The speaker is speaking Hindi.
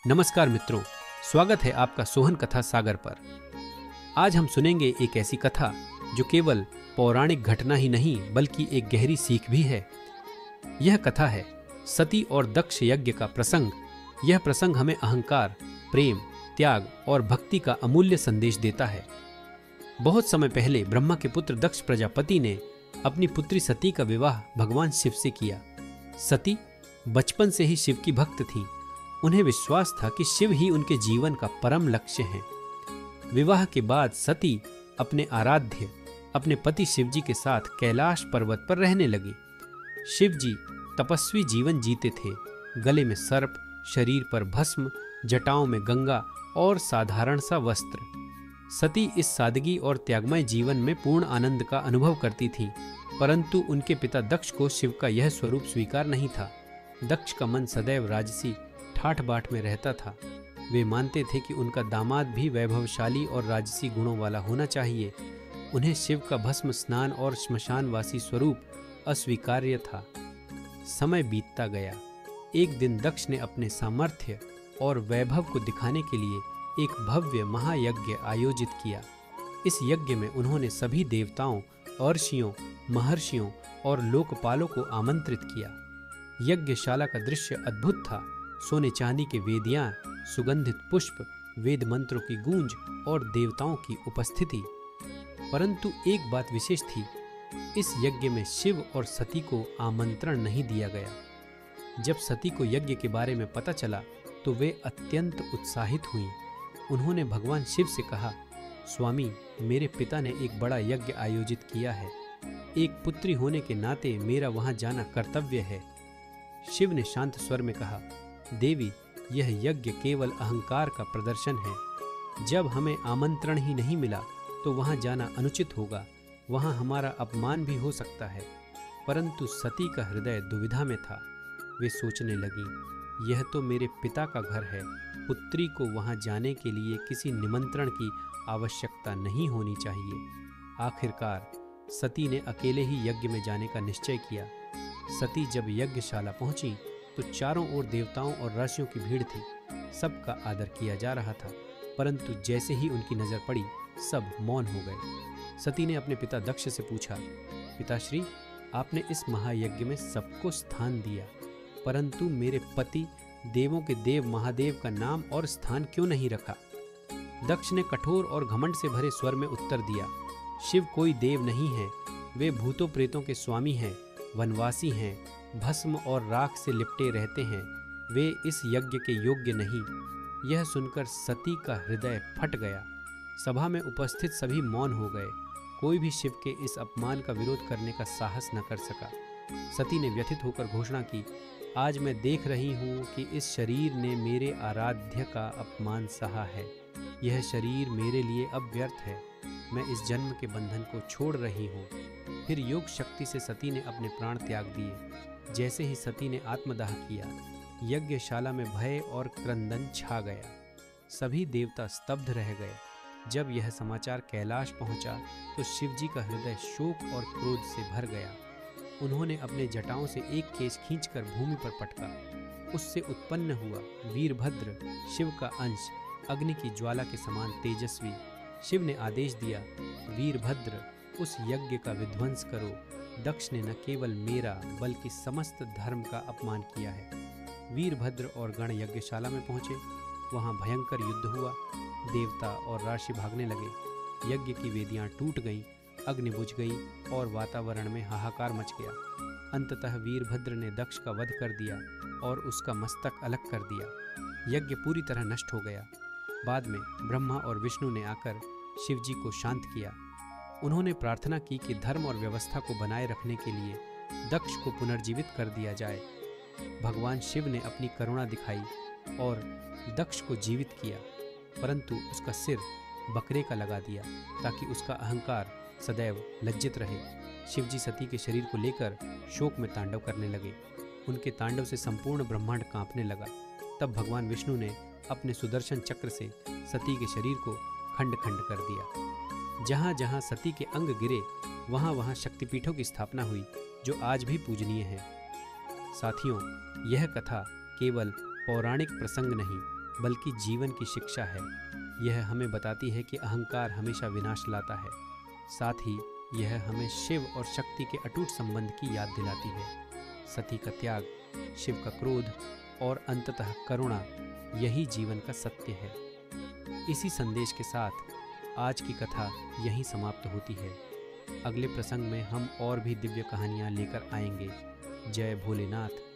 नमस्कार मित्रों, स्वागत है आपका सोहन कथा सागर पर। आज हम सुनेंगे एक ऐसी कथा जो केवल पौराणिक घटना ही नहीं बल्कि एक गहरी सीख भी है। यह कथा है सती और दक्ष यज्ञ का प्रसंग। यह प्रसंग हमें अहंकार, प्रेम, त्याग और भक्ति का अमूल्य संदेश देता है। बहुत समय पहले ब्रह्मा के पुत्र दक्ष प्रजापति ने अपनी पुत्री सती का विवाह भगवान शिव से किया। सती बचपन से ही शिव की भक्त थीं। उन्हें विश्वास था कि शिव ही उनके जीवन का परम लक्ष्य हैं। विवाह के बाद सती अपने आराध्य अपने पति शिवजी के साथ कैलाश पर्वत पर रहने लगी। शिवजी तपस्वी जीवन जीते थे। गले में सर्प, शरीर पर भस्म, जटाओं में गंगा और साधारण सा वस्त्र। सती इस सादगी और त्यागमय जीवन में पूर्ण आनंद का अनुभव करती थी, परंतु उनके पिता दक्ष को शिव का यह स्वरूप स्वीकार नहीं था। दक्ष का मन सदैव राजसी ठाठ बाट में रहता था। वे मानते थे कि उनका दामाद भी वैभवशाली और राजसी गुणों वाला होना चाहिए। उन्हें शिव का भस्म स्नान और श्मशानवासी स्वरूप अस्वीकार्य था। समय बीतता गया। एक दिन दक्ष ने अपने सामर्थ्य और वैभव को दिखाने के लिए एक भव्य महायज्ञ आयोजित किया। इस यज्ञ में उन्होंने सभी देवताओं, ऋषियों, महर्षियों और लोकपालों को आमंत्रित किया। यज्ञशाला का दृश्य अद्भुत था। सोने चांदी के वेदियां, सुगंधित पुष्प, वेद मंत्रों की गूंज और देवताओं की उपस्थिति। परंतु एक बात विशेष थी, इस यज्ञ में शिव और सती को आमंत्रण नहीं दिया गया। जब सती को यज्ञ के बारे में पता चला तो वे अत्यंत उत्साहित हुईं। उन्होंने भगवान शिव से कहा, स्वामी, मेरे पिता ने एक बड़ा यज्ञ आयोजित किया है। एक पुत्री होने के नाते मेरा वहां जाना कर्तव्य है। शिव ने शांत स्वर में कहा, देवी, यह यज्ञ केवल अहंकार का प्रदर्शन है। जब हमें आमंत्रण ही नहीं मिला तो वहां जाना अनुचित होगा। वहां हमारा अपमान भी हो सकता है। परंतु सती का हृदय दुविधा में था। वे सोचने लगी, यह तो मेरे पिता का घर है। पुत्री को वहां जाने के लिए किसी निमंत्रण की आवश्यकता नहीं होनी चाहिए। आखिरकार सती ने अकेले ही यज्ञ में जाने का निश्चय किया। सती जब यज्ञशाला पहुंची तो चारों ओर देवताओं और ऋषियों की भीड़ थी। सबका आदर किया जा रहा था, परंतु जैसे ही उनकी नजर पड़ी सब मौन हो गए। सती ने अपने पिता दक्ष से पूछा, पिताश्री, आपने इस महायज्ञ में सबको स्थान दिया, परंतु मेरे पति देवों के देव महादेव का नाम और स्थान क्यों नहीं रखा? दक्ष ने कठोर और घमंड से भरे स्वर में उत्तर दिया, शिव कोई देव नहीं है। वे भूतों प्रेतों के स्वामी हैं, वनवासी हैं, भस्म और राख से लिपटे रहते हैं। वे इस यज्ञ के योग्य नहीं। यह सुनकर सती का हृदय फट गया। सभा में उपस्थित सभी मौन हो गए। कोई भी शिव के इस अपमान का विरोध करने का साहस न कर सका। सती ने व्यथित होकर घोषणा की, आज मैं देख रही हूँ कि इस शरीर ने मेरे आराध्य का अपमान सहा है। यह शरीर मेरे लिए अब व्यर्थ है। मैं इस जन्म के बंधन को छोड़ रही हूँ। फिर योग शक्ति से सती ने अपने प्राण त्याग दिए। जैसे ही सती ने आत्मदाह किया, यज्ञशाला में भय और क्रंदन छा गया। सभी देवता स्तब्ध रह गए। जब यह समाचार कैलाश पहुंचा तो शिवजी का हृदय शोक और क्रोध से भर गया। उन्होंने अपने जटाओं से एक केश खींचकर भूमि पर पटका। उससे उत्पन्न हुआ वीरभद्र, शिव का अंश, अग्नि की ज्वाला के समान तेजस्वी। शिव ने आदेश दिया, वीरभद्र, उस यज्ञ का विध्वंस करो। दक्ष ने न केवल मेरा बल्कि समस्त धर्म का अपमान किया है। वीरभद्र और गण यज्ञशाला में पहुंचे। वहां भयंकर युद्ध हुआ। देवता और ऋषि भागने लगे। यज्ञ की वेदियां टूट गईं, अग्नि बुझ गई और वातावरण में हाहाकार मच गया। अंततः वीरभद्र ने दक्ष का वध कर दिया और उसका मस्तक अलग कर दिया। यज्ञ पूरी तरह नष्ट हो गया। बाद में ब्रह्मा और विष्णु ने आकर शिवजी को शांत किया। उन्होंने प्रार्थना की कि धर्म और व्यवस्था को बनाए रखने के लिए दक्ष को पुनर्जीवित कर दिया जाए। भगवान शिव ने अपनी करुणा दिखाई और दक्ष को जीवित किया, परंतु उसका सिर बकरे का लगा दिया ताकि उसका अहंकार सदैव लज्जित रहे। शिवजी सती के शरीर को लेकर शोक में तांडव करने लगे। उनके तांडव से संपूर्ण ब्रह्मांड कांपने लगा। तब भगवान विष्णु ने अपने सुदर्शन चक्र से सती के शरीर को खंड खंड कर दिया। जहाँ जहाँ सती के अंग गिरे वहाँ वहाँ शक्तिपीठों की स्थापना हुई, जो आज भी पूजनीय है। साथियों, यह कथा केवल पौराणिक प्रसंग नहीं बल्कि जीवन की शिक्षा है। यह हमें बताती है कि अहंकार हमेशा विनाश लाता है। साथ ही यह हमें शिव और शक्ति के अटूट संबंध की याद दिलाती है। सती का त्याग, शिव का क्रोध और अंततः करुणा, यही जीवन का सत्य है। इसी संदेश के साथ आज की कथा यहीं समाप्त होती है। अगले प्रसंग में हम और भी दिव्य कहानियाँ लेकर आएंगे। जय भोलेनाथ।